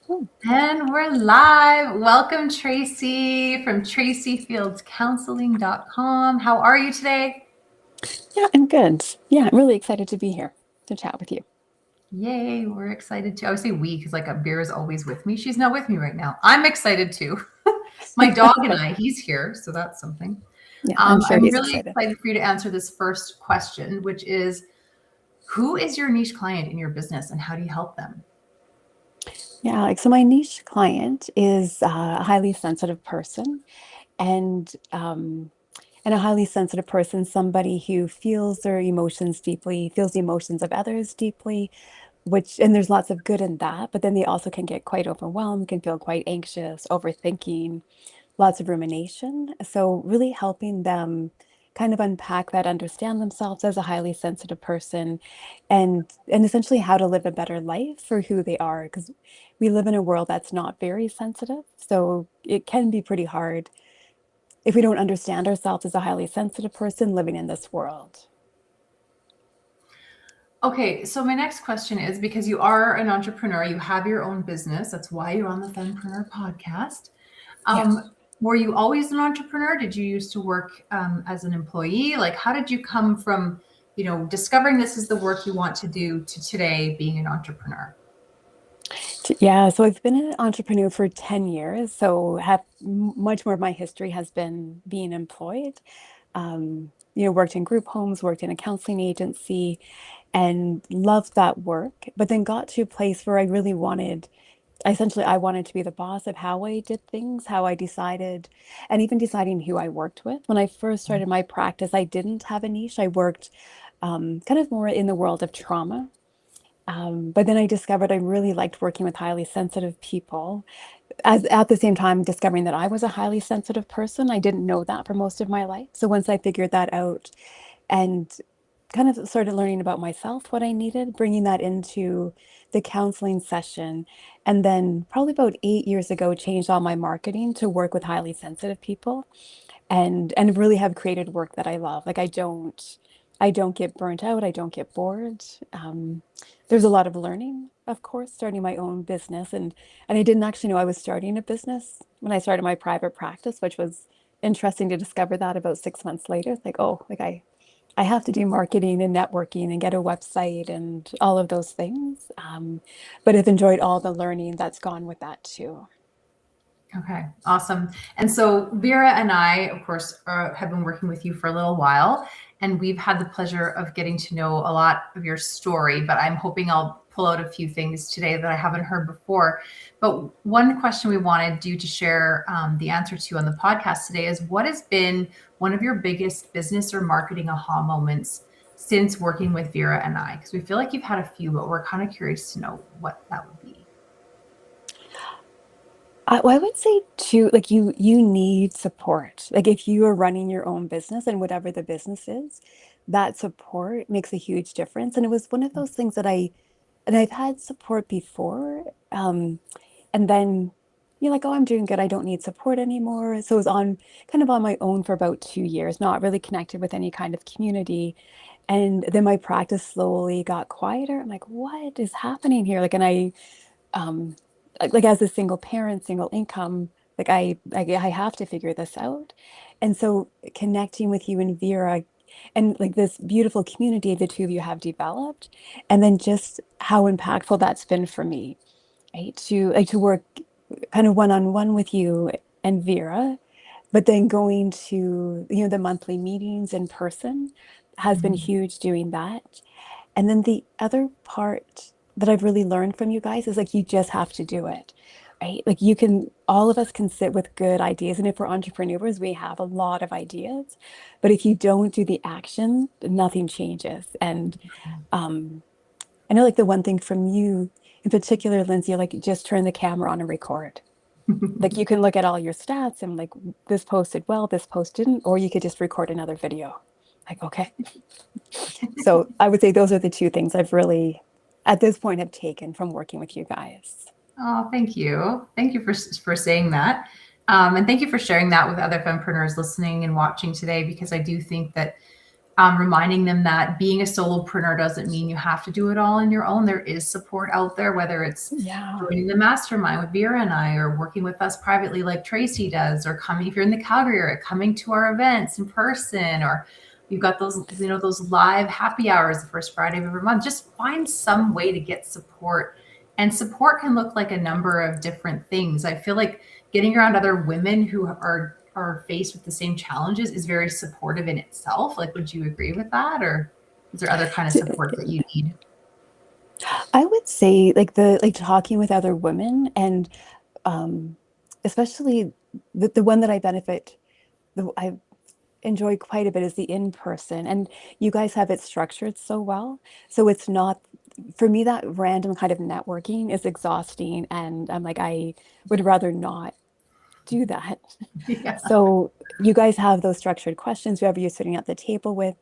And we're live. Welcome, Tracy from tracyfieldscounseling.com. How are you today? Yeah, I'm good. Yeah, I'm really excited to be here to chat with you. Yay, we're excited too. I would say we because Beer is always with me. She's not with me right now. I'm excited too. My dog and I, he's here, so that's something. Yeah, I'm sure I'm he's really excited. excited for you to answer this first question, which is who is your niche client in your business and how do you help them? Yeah, so my niche client is a highly sensitive person, and and a highly sensitive person, somebody who feels their emotions deeply, feels the emotions of others deeply, which and there's lots of good in that, but then they also can get quite overwhelmed, can feel quite anxious, overthinking, lots of rumination. So really helping them kind of unpack that, understand themselves as a highly sensitive person and essentially how to live a better life for who they are because we live in a world that's not very sensitive. So it can be pretty hard if we don't understand ourselves as a highly sensitive person living in this world. Okay, so my next question is because you are an entrepreneur, you have your own business. That's why you're on the Fempreneur Podcast. Yeah. Were you always an entrepreneur? Did you used to work as an employee? Like, how did you come from, discovering this is the work you want to do to today being an entrepreneur? Yeah, so I've been an entrepreneur for 10 years, so have much more of my history has been being employed. Worked in group homes, worked in a counseling agency, and loved that work. But then got to a place where I really essentially, I wanted to be the boss of how I did things, how I decided, and even deciding who I worked with. When I first started my practice, I didn't have a niche. I worked kind of more in the world of trauma. But then I discovered I really liked working with highly sensitive people. As at the same time discovering that I was a highly sensitive person, I didn't know that for most of my life. So once I figured that out and kind of started learning about myself, what I needed, bringing that into the counseling session, and then probably about 8 years ago, changed all my marketing to work with highly sensitive people and really have created work that I love. Like I don't get burnt out. I don't get bored. There's a lot of learning, of course, starting my own business, and I didn't actually know I was starting a business when I started my private practice, which was interesting to discover that about 6 months later. It's like, oh, like I have to do marketing and networking and get a website and all of those things. But I've enjoyed all the learning that's gone with that too. Okay, awesome. And so Vera and I, of course, have been working with you for a little while, and we've had the pleasure of getting to know a lot of your story, but I'm hoping I'll pull out a few things today that I haven't heard before. But one question we wanted you to share the answer to on the podcast today is what has been one of your biggest business or marketing aha moments since working with Vera and I? Because we feel like you've had a few, but we're kind of curious to know what that would be. I would say too, like you need support. Like if you are running your own business and whatever the business is, that support makes a huge difference. And it was one of those things and I've had support before, and then you're like, oh, I'm doing good. I don't need support anymore. So I was on kind of on my own for about 2 years, not really connected with any kind of community. And then my practice slowly got quieter. I'm like, what is happening here? Um, like as a single parent, single income, like I have to figure this out. And so connecting with you and Vera and like this beautiful community the two of you have developed, and then just how impactful that's been for me, right? To work kind of one-on-one with you and Vera, but then going to, the monthly meetings in person has been Mhm. huge doing that. And then the other part that I've really learned from you guys is like you just have to do it, right? Like all of us can sit with good ideas. And if we're entrepreneurs, we have a lot of ideas. But if you don't do the action, nothing changes. And um, I know like the one thing from you in particular, Lyndsie, like just turn the camera on and record. Like you can look at all your stats and like this posted well, this post didn't, or you could just record another video. Like, okay. So I would say those are the two things I've really, at this point, have taken from working with you guys. Oh, thank you. Thank you for saying that. And thank you for sharing that with other fempreneurs listening and watching today, because I do think that reminding them that being a solopreneur doesn't mean you have to do it all on your own. There is support out there, whether it's Yeah. joining the mastermind with Vera and I, or working with us privately like Tracy does, or coming, if you're in the Calgary area, coming to our events in person, or you've got those, those live happy hours the first Friday of every month. Just find some way to get support. And support can look like a number of different things. I feel like getting around other women who are faced with the same challenges is very supportive in itself. Like, would you agree with that? Or is there other kind of support that you need? I would say like talking with other women, and especially the one that I I enjoy quite a bit is the in-person, and you guys have it structured so well. So it's not, for me, that random kind of networking is exhausting, and I'm like, I would rather not do that. Yeah. So you guys have those structured questions, whoever you're sitting at the table with.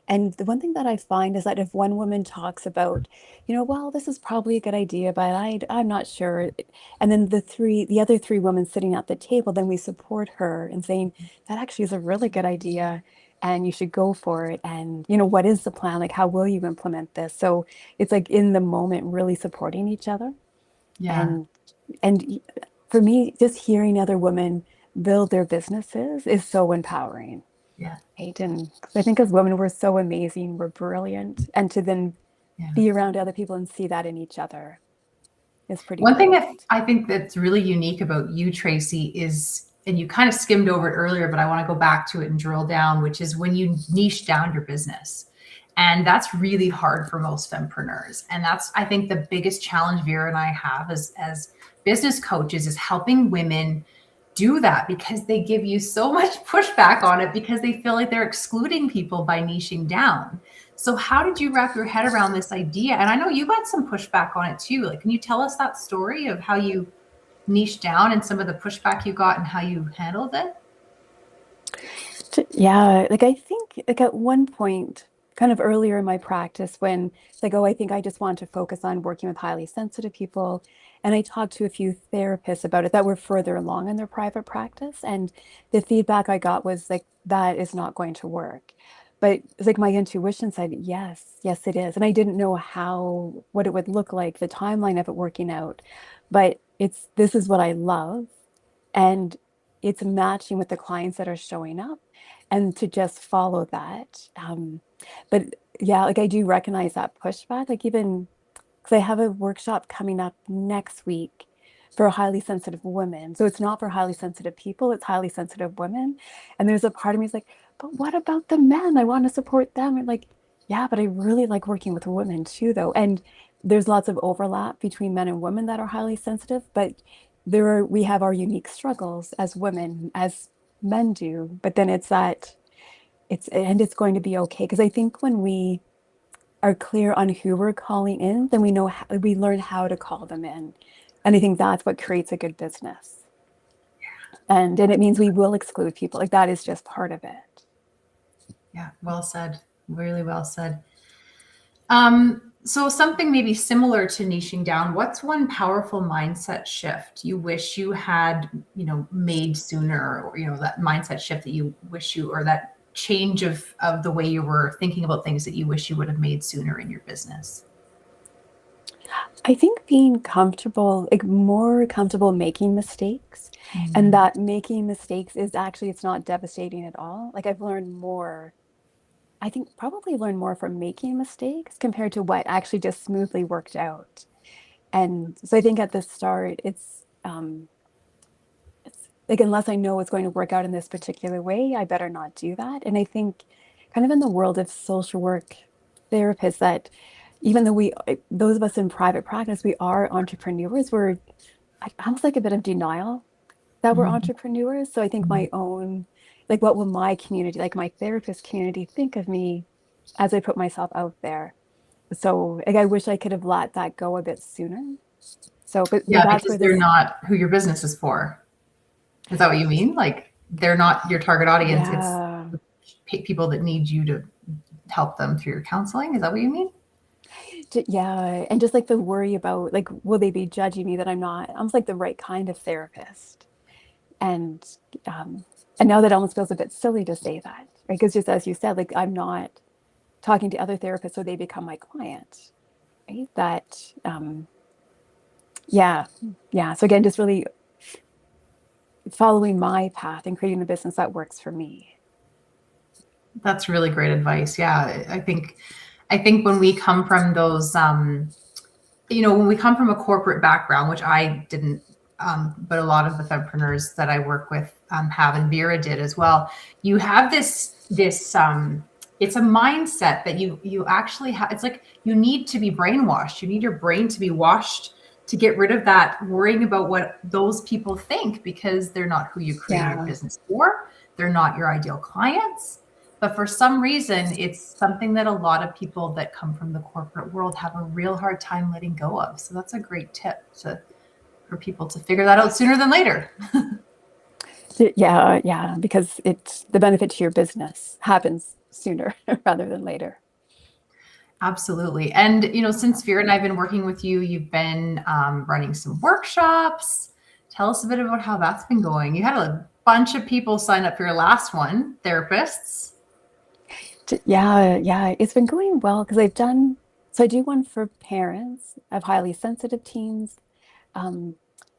And the one thing that I find is that if one woman talks about, well, this is probably a good idea, but I'm not sure. And then the other three women sitting at the table, then we support her and saying, that actually is a really good idea and you should go for it. And, what is the plan? Like, how will you implement this? So it's like in the moment, really supporting each other. Yeah. And for me, just hearing other women build their businesses is so empowering. Yeah. Right. And I think as women, we're so amazing, we're brilliant. And to then be around other people and see that in each other is pretty One thing great. that I think that's really unique about you, Tracy, is, and you kind of skimmed over it earlier, but I want to go back to it and drill down, which is when you niche down your business. And that's really hard for most fempreneurs. And that's, I think, the biggest challenge Vera and I have as business coaches, is helping women do that, because they give you so much pushback on it because they feel like they're excluding people by niching down. So how did you wrap your head around this idea? And I know you got some pushback on it too. Like, can you tell us that story of how you niched down and some of the pushback you got and how you handled it? Yeah, like I think like at one point, kind of earlier in my practice, when it's like, oh, I think I just want to focus on working with highly sensitive people. And I talked to a few therapists about it that were further along in their private practice. And the feedback I got was like, that is not going to work. But it's like my intuition said, yes, yes, it is. And I didn't know what it would look like, the timeline of it working out. But this is what I love. And it's matching with the clients that are showing up, and to just follow that. But yeah, like I do recognize that pushback, like even because I have a workshop coming up next week for highly sensitive women. So it's not for highly sensitive people, it's highly sensitive women. And there's a part of me is like, but what about the men? I want to support them. And like, yeah, but I really like working with women too, though. And there's lots of overlap between men and women that are highly sensitive, but we have our unique struggles as women, as men do. But then it's it's going to be okay. Because I think when we are clear on who we're calling in, then we learn how to call them in. And I think that's what creates a good business. And it means we will exclude people. Like that is just part of it. Yeah, well said. Really well said. So something maybe similar to niching down, what's one powerful mindset shift you wish you had, made sooner, or, that mindset shift that you wish or that change of the way you were thinking about things that you wish you would have made sooner in your business? I think being comfortable, like more comfortable making mistakes, and that making mistakes is actually, it's not devastating at all. Like I've learned more, I think probably learned more from making mistakes compared to what actually just smoothly worked out. And so I think at the start, it's like, unless I know it's going to work out in this particular way, I better not do that. And I think kind of in the world of social work therapists, that even though those of us in private practice, we are entrepreneurs, we're almost like a bit of denial that we're Mhm. entrepreneurs. So I think my own, like, what will my community, like my therapist community, think of me as I put myself out there? So like, I wish I could have let that go a bit sooner. So, but Yeah, that's because where they're this, not who your business is for. Is that what you mean? Like, they're not your target audience. It's yeah. people that need you to help them through your counseling. Is that what you mean? Yeah, and just like the worry about like, will they be judging me that I'm like the right kind of therapist? And um, and now that almost feels a bit silly to say that, right? Because just as you said, like I'm not. talking to other therapists so they become my client, right? That, yeah, yeah. So again, just really following my path and creating a business that works for me. That's really great advice. Yeah, I think when we come from those, when we come from a corporate background, which I didn't, but a lot of the fempreneurs that I work with have, and Vera did as well. You have this it's a mindset that you actually have. It's like you need to be brainwashed. You need your brain to be washed to get rid of that worrying about what those people think, because they're not who you created your Yeah. business for. They're not your ideal clients. But for some reason, it's something that a lot of people that come from the corporate world have a real hard time letting go of. So that's a great tip for people to figure that out sooner than later. Yeah, yeah, because it's the benefit to your business happens sooner rather than later. Absolutely. And, since Vera and I have been working with you, you've been running some workshops. Tell us a bit about how that's been going. You had a bunch of people sign up for your last one, therapists. Yeah, yeah, it's been going well because I do one for parents of highly sensitive teens, um,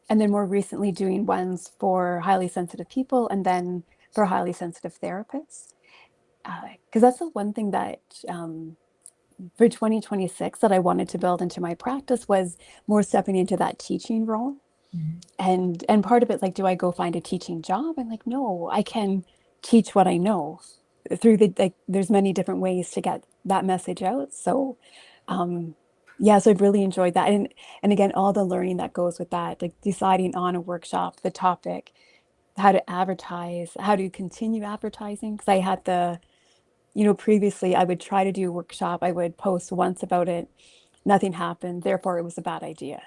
and then more recently doing ones for highly sensitive people and then for highly sensitive therapists. Because that's the one thing that for 2026 that I wanted to build into my practice was more stepping into that teaching role. Mhm. And part of it's like, do I go find a teaching job? I'm like, no, I can teach what I know through there's many different ways to get that message out. So um yeah, so I've really enjoyed that. And again, all the learning that goes with that, like deciding on a workshop, the topic, how to advertise, how to continue advertising. Because I had previously I would try to do a workshop, I would post once about it, nothing happened, therefore it was a bad idea.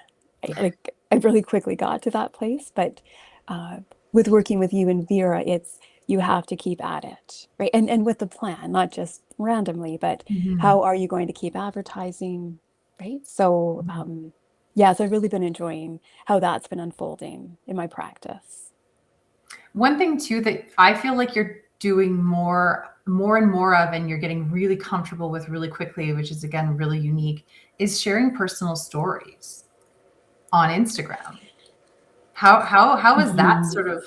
I really quickly got to that place, but uh, with working with you and Vera, it's you have to keep at it, right? And with the plan, not just randomly, but Mhm. how are you going to keep advertising, right? So yeah, so I've really been enjoying how that's been unfolding in my practice. One thing too that I feel like you're doing more and more of, and you're getting really comfortable with really quickly, which is again really unique, is sharing personal stories on Instagram. How has that Mhm. sort of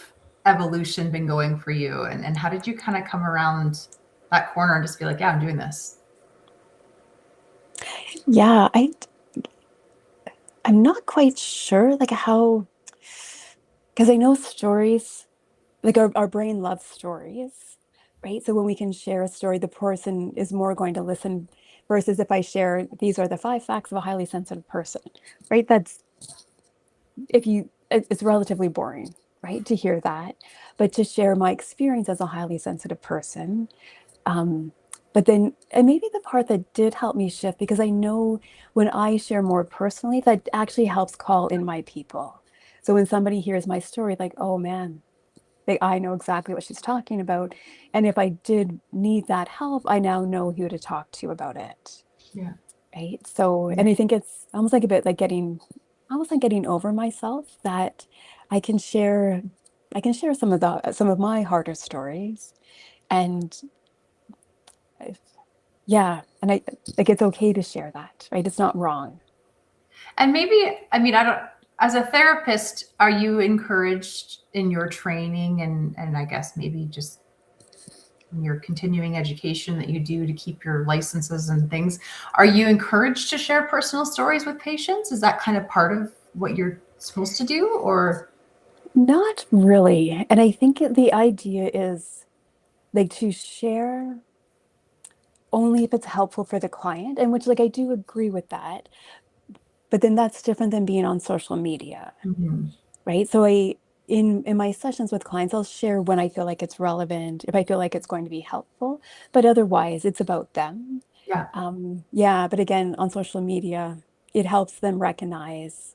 evolution been going for you? And how did you kind of come around that corner and just be like, yeah, I'm doing this? Yeah, I'm not quite sure like how, because I know stories, like our brain loves stories, right? So when we can share a story, the person is more going to listen versus if I share, these are the 5 facts of a highly sensitive person, right? That's, it's relatively boring, right? To hear that, but to share my experience as a highly sensitive person, um, but then, and maybe the part that did help me shift, because I know when I share more personally, that actually helps call in my people. So when somebody hears my story, like, oh man, I know exactly what she's talking about. And if I did need that help, I now know who to talk to about it. Yeah. Right. So, Yeah. and I think it's almost like a bit like almost like getting over myself that I can share, I can share some of my harder stories. And yeah, and I like it's okay to share that, right? It's not wrong. And maybe, I mean, I don't, as a therapist, are you encouraged in your training and I guess maybe just in your continuing education that you do to keep your licenses and things, are you encouraged to share personal stories with patients? Is that kind of part of what you're supposed to do, or? Not really. And I think the idea is like to share only if it's helpful for the client, and which like I do agree with that. But then that's different than being on social media, Mhm. right? So in my sessions with clients, I'll share when I feel like it's relevant, if I feel like it's going to be helpful, but otherwise it's about them. Yeah. Yeah, but again, on social media, it helps them recognize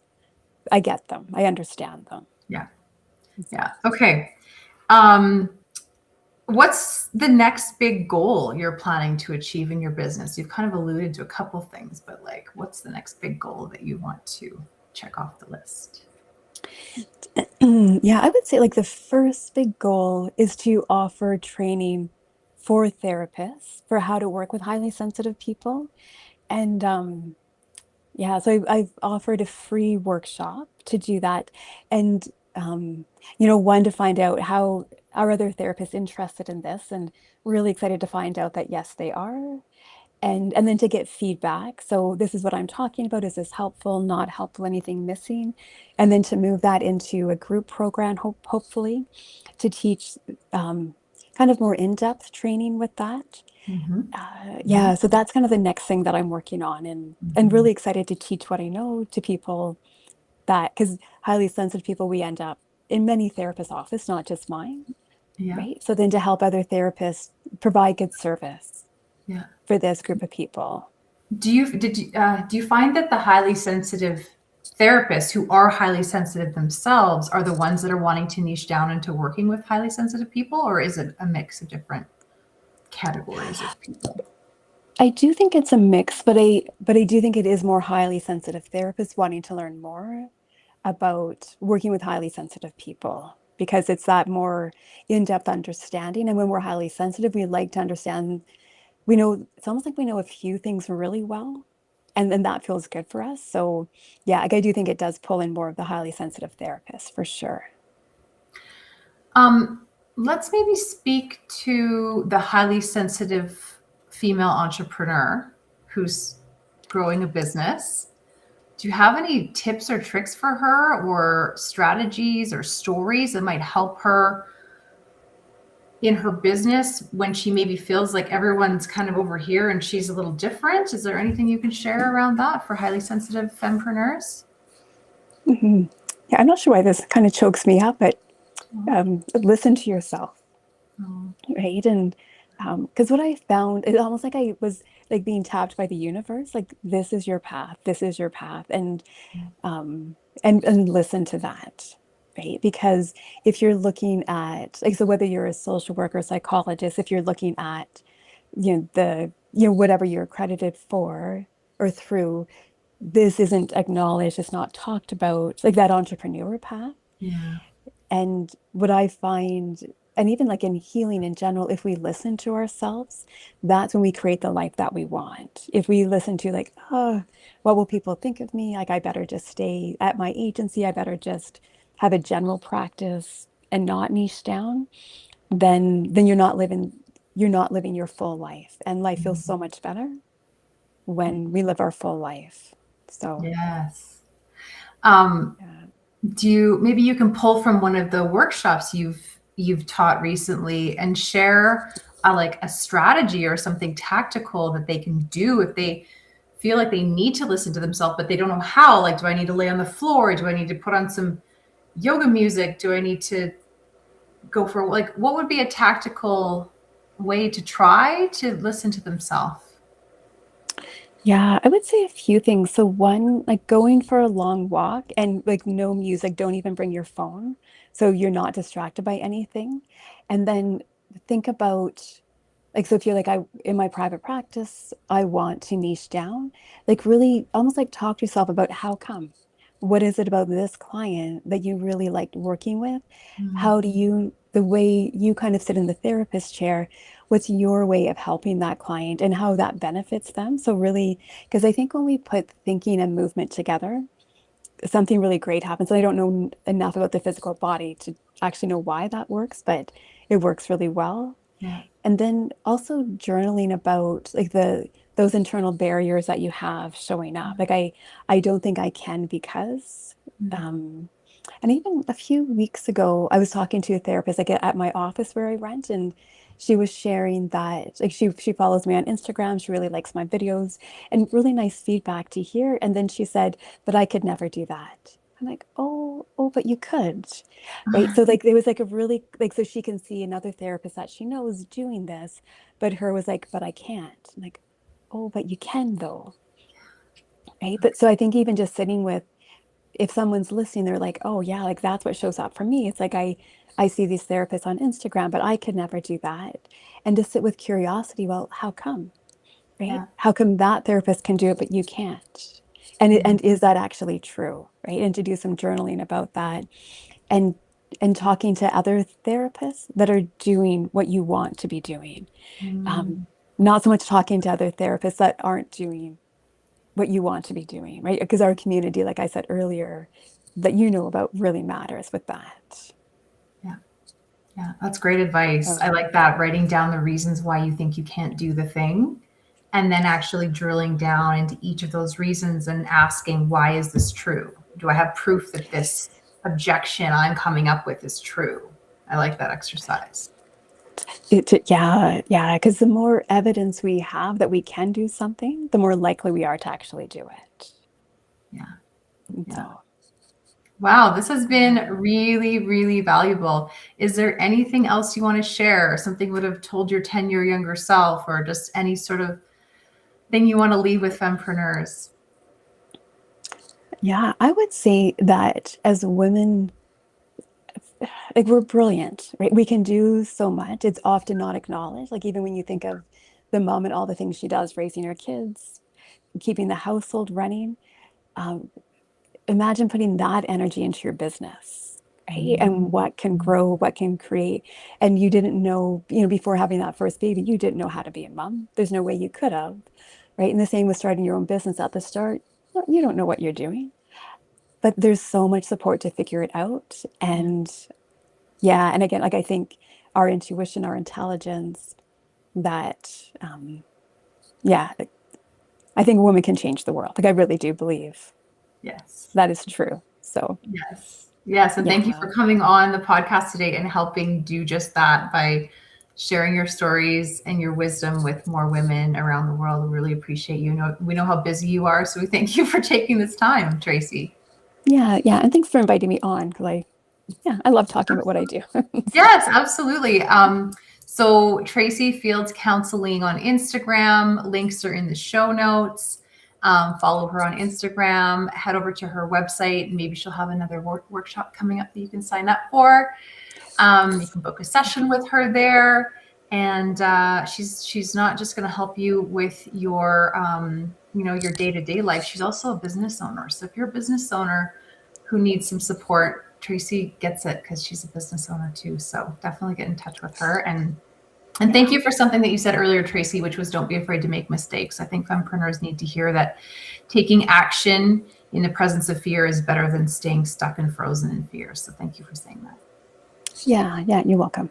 I get them, I understand them. Yeah. So Yeah. Okay. Um, what's the next big goal you're planning to achieve in your business? You've kind of alluded to a couple things, but like, what's the next big goal that you want to check off the list? yeah, I would say like the first big goal is to offer training for therapists for how to work with highly sensitive people. And yeah, so I've offered a free workshop to do that. And, one, to find out how are other therapists interested in this, and really excited to find out that yes, they are. And then to get feedback. So this is what I'm talking about. Is this helpful, not helpful, anything missing? And then to move that into a group program, hopefully, to teach kind of more in-depth training with that. Mm-hmm. Yeah, so that's kind of the next thing that I'm working on, and Mm-hmm. really excited to teach what I know to people, that because highly sensitive people, we end up in many therapists' office, not just mine, Yeah. right? So then to help other therapists provide good service Yeah. for this group of people. Do you find that the highly sensitive therapists who are highly sensitive themselves are the ones that are wanting to niche down into working with highly sensitive people, or is it a mix of different categories of people? I do think it's a mix, but I do think it is more highly sensitive therapists wanting to learn more about working with highly sensitive people, because it's that more in-depth understanding. And when we're highly sensitive, we like to understand, we know, it's almost like we know a few things really well, and then that feels good for us. So yeah, like I do think it does pull in more of the highly sensitive therapists for sure. Um, let's maybe speak to the highly sensitive female entrepreneur who's growing a business. Do you have any tips or tricks for her, or strategies or stories that might help her in her business when she maybe feels like everyone's kind of over here and she's a little different? Is there anything you can share around that for highly sensitive fempreneurs? Hmm. Yeah, I'm not sure why this kind of chokes me up, but listen to yourself, Oh, right? And because what I found, it's almost like I was like being tapped by the universe, like this is your path, um, and listen to that, right? Because if you're looking at, like, so whether you're a social worker, psychologist, if you're looking at, whatever you're accredited for or through, this isn't acknowledged, it's not talked about, like that entrepreneur path. yeah. And what I find, and even like in healing in general, if we listen to ourselves, that's when we create the life that we want. If we listen to, like, oh, what will people think of me? Like, I better just stay at my agency. I better just have a general practice and not niche down. Then you're not living your full life. And life feels so much better when we live our full life. So, Yes. Um, yeah. do you, maybe you can pull from one of the workshops you've taught recently and share like a strategy or something tactical that they can do if they feel like they need to listen to themselves but they don't know how? Like, do I need to lay on the floor? Do I need to put on some yoga music? Do I need to go for, like, what would be a tactical way to try to listen to themselves? Yeah, I would say a few things. So one, like going for a long walk and like no music, don't even bring your phone. So you're not distracted by anything. And then think about, like, so if you're like, in my private practice, I want to niche down, like really almost like talk to yourself about how come. What is it about this client that you really liked working with? Mm, How do you, the way you kind of sit in the therapist chair, what's your way of helping that client and how that benefits them? So really, because I think when we put thinking and movement together, something really great happens. I don't know enough about the physical body to actually know why that works, but it works really well. yeah. And then also journaling about like those internal barriers that you have showing up. Like I don't think I can because Mm, um and even a few weeks ago I was talking to a therapist like at my office where I rent, and she was sharing that like she follows me on Instagram, she really likes my videos, and really nice feedback to hear. And then she said, but I could never do that. I'm like, oh, but you could. Right. So like there was like a really like so she can see another therapist that she knows doing this, but her was like, but I can't. I'm like, oh, but you can though. Right. But so I think even just sitting with, if someone's listening, they're like, oh yeah, like that's what shows up for me. It's like I see these therapists on Instagram, but I could never do that. And to sit with curiosity, well, how come? Right? yeah. How come that therapist can do it, but you can't? And Yeah. and is that actually true? Right? And to do some journaling about that. And and talking to other therapists that are doing what you want to be doing. Mm, Not so much talking to other therapists that aren't doing what you want to be doing, right? Because our community, like I said earlier, that you know about really matters with that. yeah. Yeah. That's great advice. So, I like that. Writing down the reasons why you think you can't do the thing, and then actually drilling down into each of those reasons and asking, why is this true? Do I have proof that this objection I'm coming up with is true? I like that exercise. yeah, because the more evidence we have that we can do something, the more likely we are to actually do it. Yeah. Yeah. So, Wow, this has been really, really valuable. Is there anything else you want to share? Something you would have told your 10-year younger self, or just any sort of thing you want to leave with fempreneurs? yeah, I would say that as women, like we're brilliant, right? We can do so much. It's often not acknowledged. Like even when you think of the mom and all the things she does, raising her kids, keeping the household running, um, imagine putting that energy into your business, right? And what can grow, what can create. And you didn't know, before having that first baby, you didn't know how to be a mom. There's no way you could have, right? And the same with starting your own business at the start. You don't know what you're doing, but there's so much support to figure it out. And yeah, and again, like I think our intuition, our intelligence, that, yeah, I think a woman can change the world. Like I really do believe Yes. that is true. So Yes. Yes. And thank you yeah. for coming on the podcast today and helping do just that by sharing your stories and your wisdom with more women around the world. We really appreciate you. We know how busy you are. So we thank you for taking this time, Tracy. Yeah, yeah. And thanks for inviting me on because I love talking about what I do. So, Yes, absolutely. So Tracy Fields Counseling on Instagram, links are in the show notes. Follow her on Instagram, head over to her website. Maybe she'll have another workshop coming up that you can sign up for. You can book a session with her there. And she's not just going to help you with your, your day-to-day life. She's also a business owner. So if you're a business owner who needs some support, Tracy gets it because she's a business owner too. So definitely get in touch with her. And thank you for something that you said earlier, Tracy, which was don't be afraid to make mistakes. I think fempreneurs need to hear that taking action in the presence of fear is better than staying stuck and frozen in fear. So thank you for saying that. yeah, you're welcome.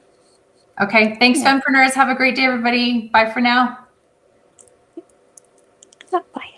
Okay. Thanks, Yeah. fempreneurs. Have a great day, everybody. Bye for now. Bye.